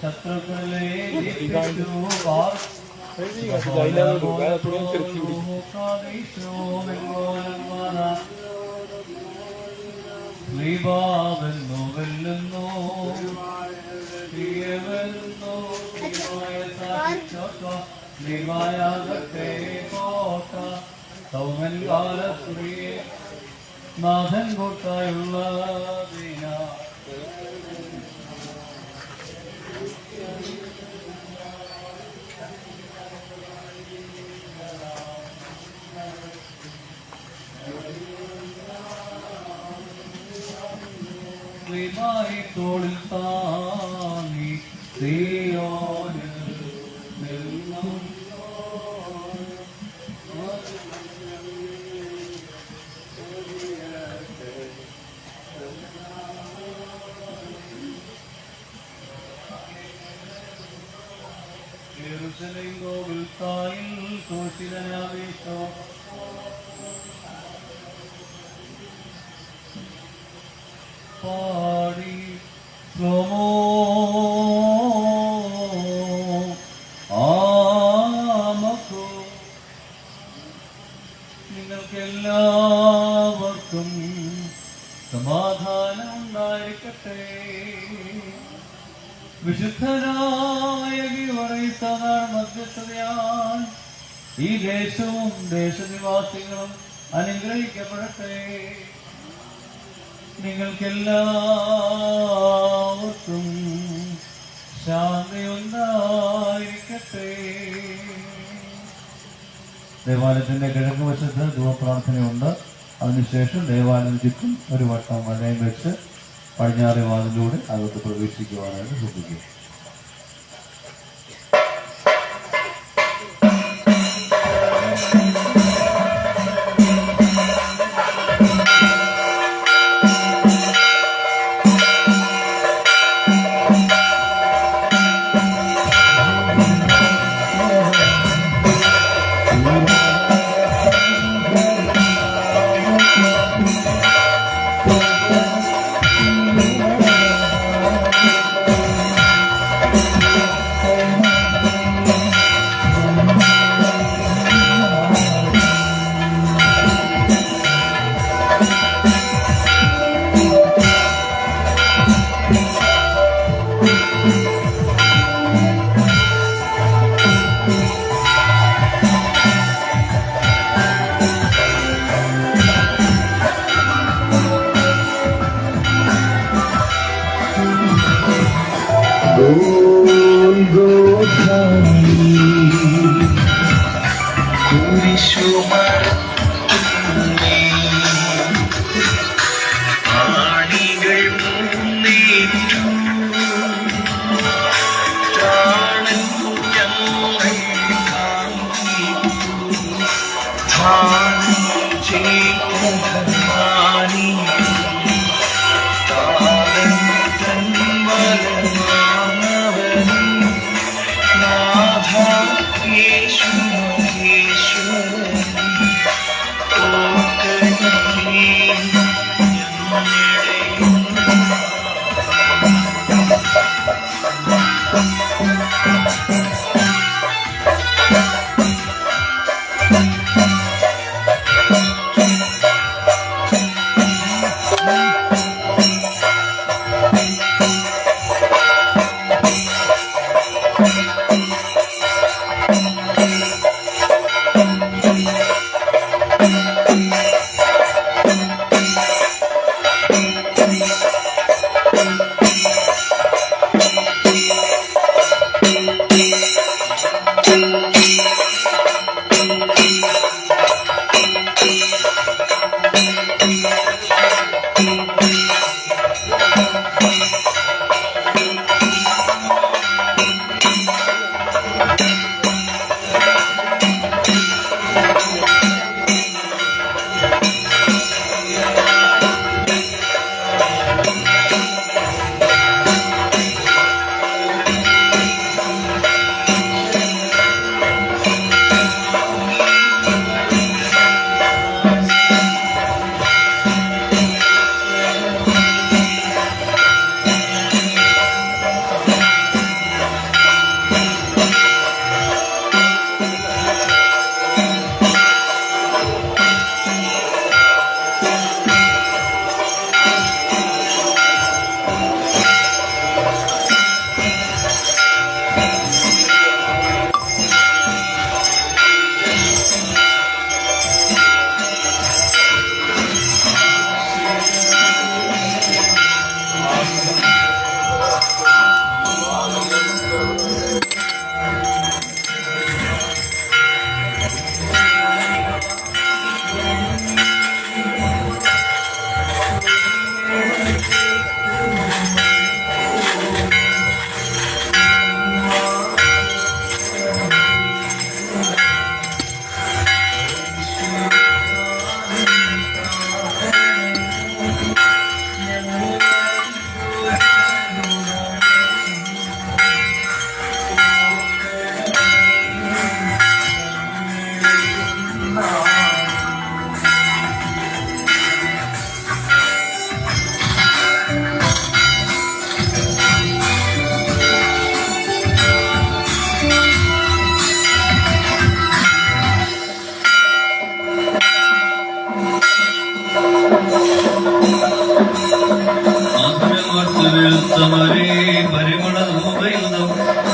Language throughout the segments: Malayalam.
ശത്രുക്കളെ വെല്ലുന്നു സൗമൻ കാലശ്രീ നാഥൻ കൊട്ടായുള്ള തോളിൽ താങ്ങി സിയോനിൽ നിന്നും യെരൂശലേം ഗോകുൽത്തായിൽ തോഷിതനാവേശോ പാടി ശ്ലോമോ ആമക്കോ നിങ്ങൾക്കെല്ലാവർക്കും സമാധാനം ഉണ്ടായിരിക്കട്ടെ. വിശുദ്ധനായ മധ്യസ്ഥതയാൽ ഈ ദേശവും ദേശനിവാസികളും അനുഗ്രഹിക്കപ്പെടട്ടെ. നിങ്ങൾക്കെല്ലാവർക്കും ശാന്തി ഉണ്ടായിരിക്കട്ടെ. ദേവാലയത്തിന്റെ കിഴക്ക് വശത്ത് ധൂപപ്രാർത്ഥനയുണ്ട്. അതിനുശേഷം ദേവാലയം ചുറ്റും ഒരു വട്ടം വലയം വെച്ച് പടിഞ്ഞാറേ വാതിലൂടെ അകത്ത് പ്രവേശിക്കുവാനായിട്ട് ശ്രദ്ധിക്കുക.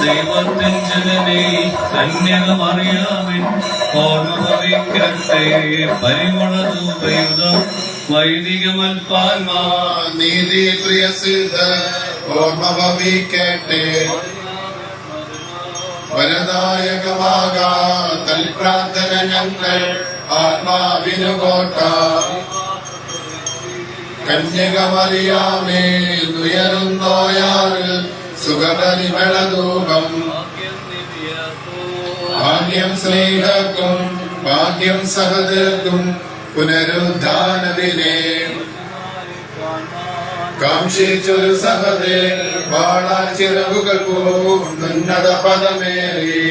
ദൈവത്തിൻ ജനനേ കന്യകമറിയാമിൻ ഓർമ്മ ഭവിക്കട്ടെ. പരിമളധൂപയുധം വൈദികമൽപാൽമാ നീതി പ്രിയ സിദ്ധ ഓർമ്മ ഭവിക്കട്ടെ. വരദായകമാകാ തൽപ്രാർത്ഥന ഞങ്ങൾ ആത്മാവിനു കോട്ട. കന്യകമറിയാമേ ഉയരുന്നോയാറിൽ സുഖപരിമളധൂപം. ഭാഗ്യം സ്നേഹക്കും ഭാഗ്യം സഹതർക്കും പുനരുദ്ധാനദിനെ കാംക്ഷിച്ചൊരു സഹതേ വാളാൽ ചിറകുകൾ പൂന്നുന്നത പദമേറി.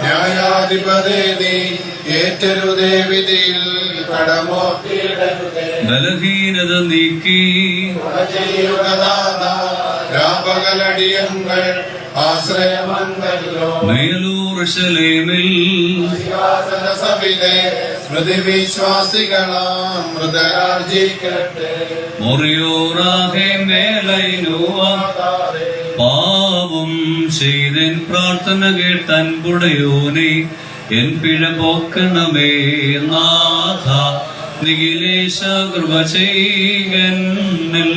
ന്യായാധിപതേ നീ ഏറ്റരുതേ വിധിയിൽ കടമോ ബലഹീനത നീക്കി രാപകലടിയങ്ങൾ ആശ്രയമന്തല്ലോ. മേലൂർശലേമിൽ സവിതേ സ്മൃതി വിശ്വാസികളാം മൃതരാർജിക്കട്ടെ. മുറിയോറാഹേ മേലൈനുവ പാപം ചെയ്തൻ പ്രാർത്ഥന കേട്ടൻ പുടയോനെ എൻ പിഴ പോക്കണമേ നാഥ. നിഖിലേശ കൃപ ചെയ്യന്നിൽ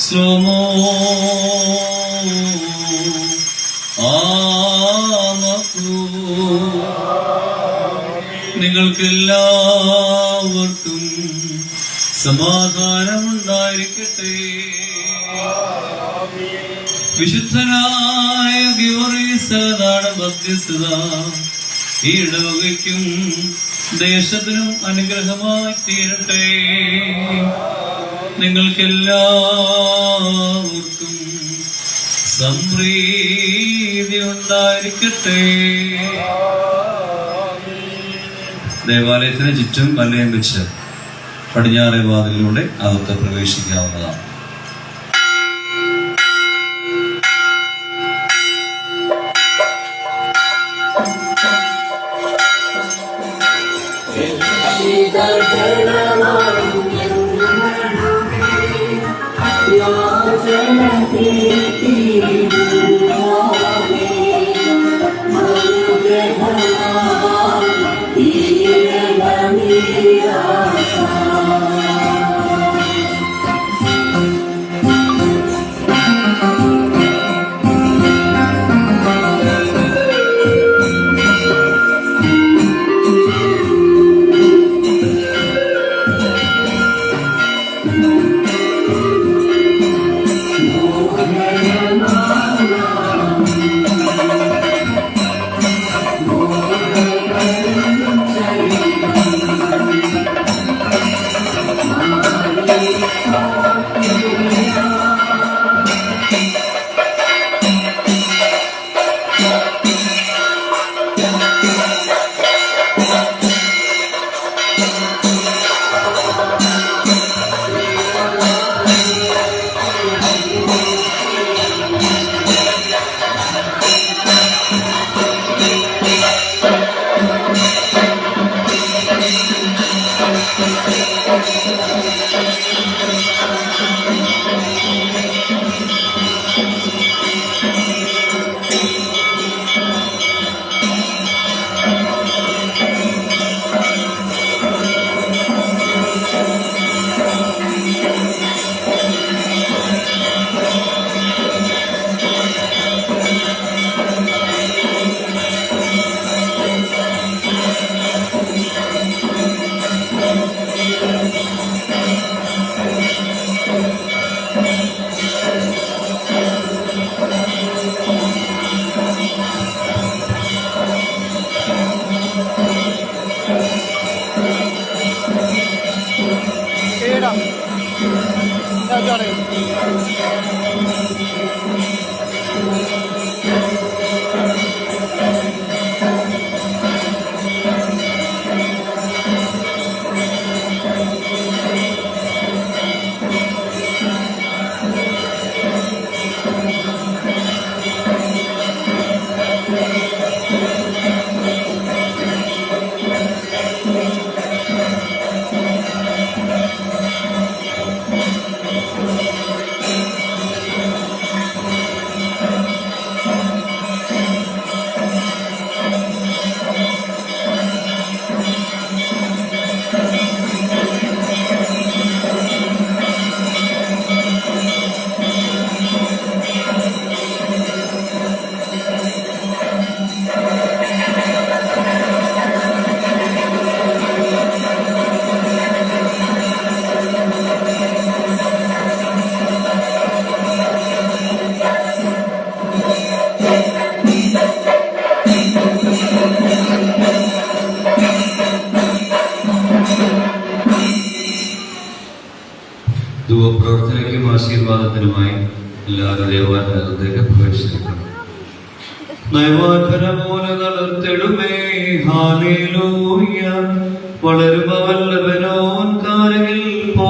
സ്ലോമോ ആമക്കൂ. നിങ്ങൾക്കെല്ലാവർക്കും സമാധാനമുണ്ടായിരിക്കട്ടെ. വിശുദ്ധനായ ഗിയോറീസതാണ് മധ്യസ്ഥത ഈ ഇടവകയ്ക്കും ദേശത്തിനും അനുഗ്രഹമായി തീരട്ടെ. നിങ്ങൾക്കെല്ലാവർക്കും സമൃദ്ധി ഉണ്ടായിരിക്കട്ടെ. ദേവാലയത്തിന് ചുറ്റും വലയം വെച്ച് പടിഞ്ഞാറേ വാതിലിലൂടെ അകത്ത് പ്രവേശിക്കാവുന്നതാണ്. എല്ലാവരും ദേവാലയത്തിലേക്ക് പ്രവേശിക്കണം. നയവാധന പോലെ നടത്തിടുമേ ഹാലേലൂയ. വളരുമവല്ലവനോൻ കാരകിൽ പോ.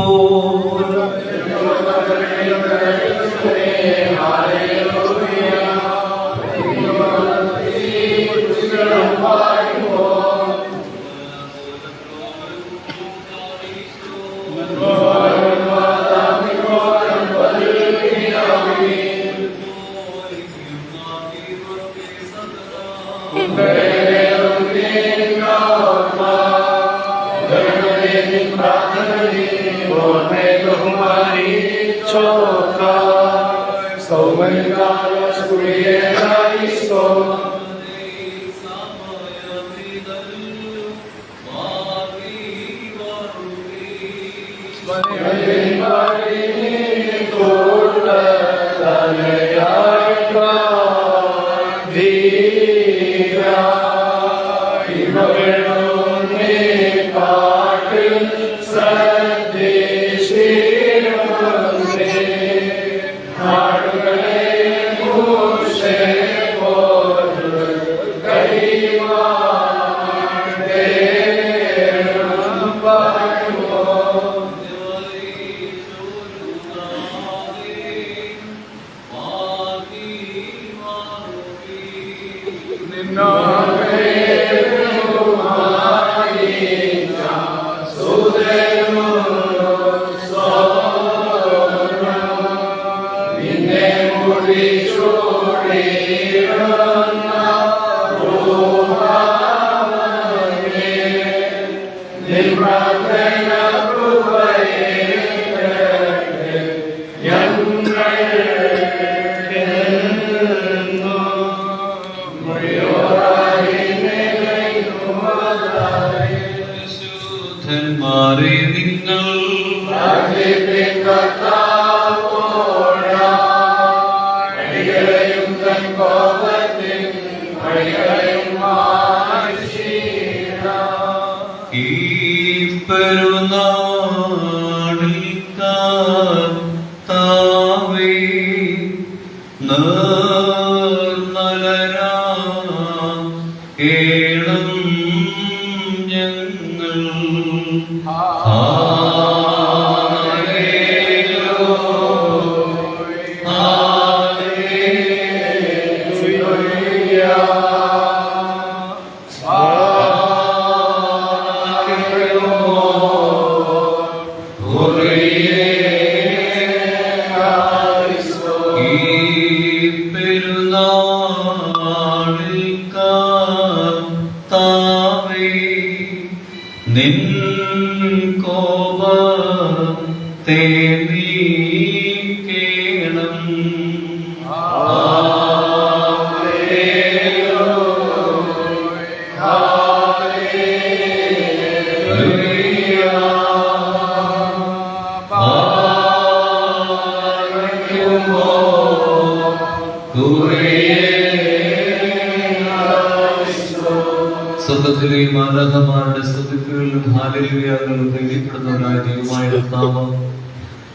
സ്വർഗ്ഗത്തിലെയും മാലാഖമാരുടെ സ്തുതികളിലും ഹല്ലേലൂയകളും പ്രീതിപ്പെടുന്നവനായ ദൈവമായ കർത്താവ്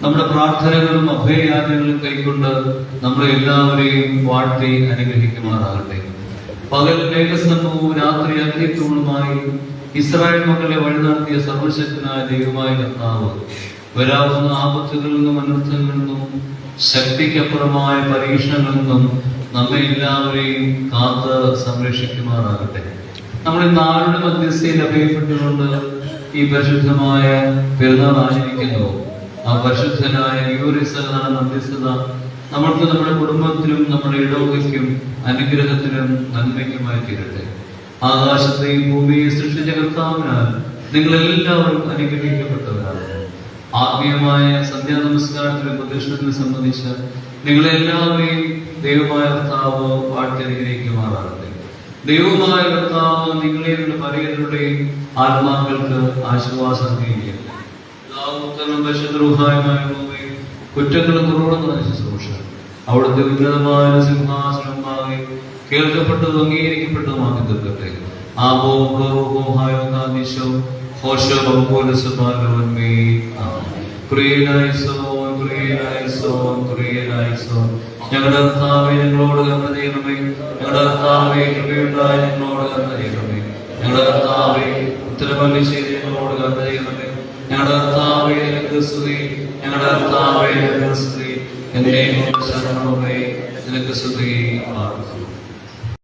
നമ്മുടെ പ്രാർത്ഥനകളും അഭയയാചനകളും കൈക്കൊണ്ട് നമ്മളെ എല്ലാവരെയും വാഴ്ത്തി അനുഗ്രഹിക്കുമാറാകട്ടെ. പകൽ മേഘസ്തംഭവും രാത്രി അഗ്നിത്തൂണുമായി ഇസ്രായേൽ മക്കളെ വഴിനടത്തിയ സർവശക്തനായ ദൈവമായ കർത്താവ് വരാവുന്ന ആപത്തുകളിൽ നിന്നും അനർത്ഥങ്ങളിൽ നിന്നും ശക്തിക്കപ്പുറമായ പരീക്ഷണങ്ങളിൽ നിന്നും നമ്മെ എല്ലാവരെയും കാത്ത് സംരക്ഷിക്കുമാറാകട്ടെ. നമ്മുടെ നാടിന്റെ മധ്യസ്ഥയിൽ അഭയപ്പെട്ടുകൊണ്ട് ഈ പരിശുദ്ധമായ പെരുന്നാൾ ആചരിക്കുന്നു. ആ പരിശുദ്ധനായ യൂറിസലാണ് മധ്യസ്ഥത നമ്മൾക്ക് നമ്മുടെ കുടുംബത്തിലും നമ്മുടെ ഇടവകയ്ക്കും അനുഗ്രഹത്തിനും നന്മയ്ക്കുമായി തീരട്ടെ. ആകാശത്തെയും ഭൂമിയെ സൃഷ്ടിച്ച കർത്താവിനാൽ നിങ്ങളെല്ലാവരും അനുഗ്രഹിക്കപ്പെട്ടവരാണ്. ആത്മീയമായ സന്ധ്യാ നമസ്കാരത്തിലെ പ്രദക്ഷിണത്തിനെ സംബന്ധിച്ച് നിങ്ങളെല്ലാവരെയും ദൈവമായ കർത്താവ് വാഴ്ത്തി അനുഗ്രഹിക്കുമാറാകട്ടെ. ദൈവമായ കർത്താവ് നിങ്ങളെയുള്ള പലരുടെയും ആത്മാക്കൾക്ക് ആശ്വാസം നൽകിയില്ല. കുറ്റങ്ങളും കുറവുള്ള ശുശ്രൂഷ അവിടുത്തെ ഉന്നതമായ സിംഹാസനം മാറി കേൾക്കപ്പെട്ടതും അംഗീകരിക്കപ്പെട്ടതുമാക്കി തീർക്കട്ടെ. ോ ഞങ്ങളുടെ കർത്താവേ ഞങ്ങളോട് കരുണ ചെയ്യണമേ. ഞങ്ങളുടെ കർത്താവേ കൃപയുണ്ടായി ഞങ്ങളോട് കരുണ ചെയ്യണമേ. ഞങ്ങളുടെ കർത്താവേ ഉത്തരമല്ലി ചെയ്ത് ഞങ്ങളോട് കരുണ ചെയ്യണമേ. ഞങ്ങളുടെ കർത്താവേ നിനക്ക് സ്തുതി. ഞങ്ങളുടെ കർത്താവേ നിനക്ക് സ്തുതി. എന്നേക്കും ശരണമേ നിനക്ക് സ്തുതി.